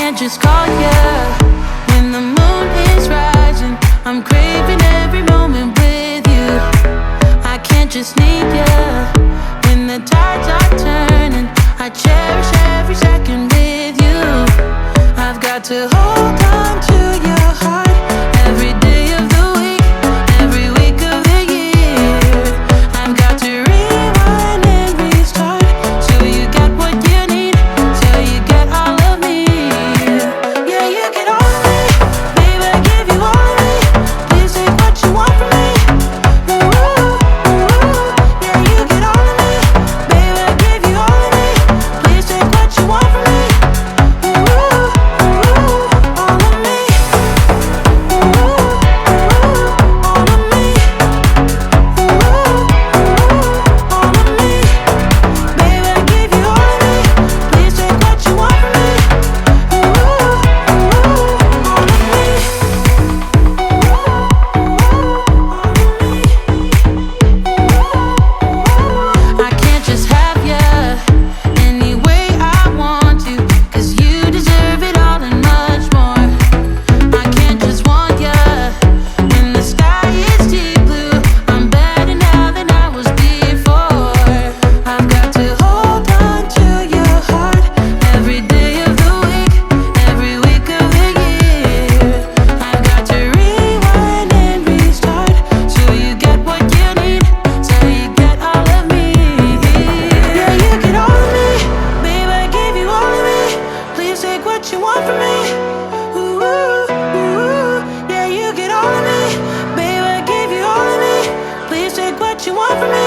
can't just call ya when the moon is rising. I'm craving every moment with you. I can't just need ya when the tides are turning. I cherish every second with you. I've got to hold on to your heart every day of the week, every week of the year. I've got to rewind and restart till you get what you need, till you get all of me. Yeah, you get all of me, baby, I give you all of me. Please take what you want from me. Ooh, ooh, yeah, you get all of me, baby, I give you all of me. Please take what you want from me. Ooh, ooh, all of me. Ooh, ooh, all of me. Ooh, ooh, all of me. Baby, I give you all of me. Please take what you want from me. Ooh, ooh, all of me. I can't just have ya any way I want to, 'cause you deserve it all and much more. I can't just want ya when the sky is deep blue. I'm better now than I was before. I've got to hold on to your heart every day of the week, every week of the year. I've got to rewind and restart till you get what you need, till you get all of me. Yeah, you get all of me, babe, I give you all of me. Please take what you want from me. Ooh, ooh, yeah, you get all of me, babe, I give you all of me. Please take what you want from me.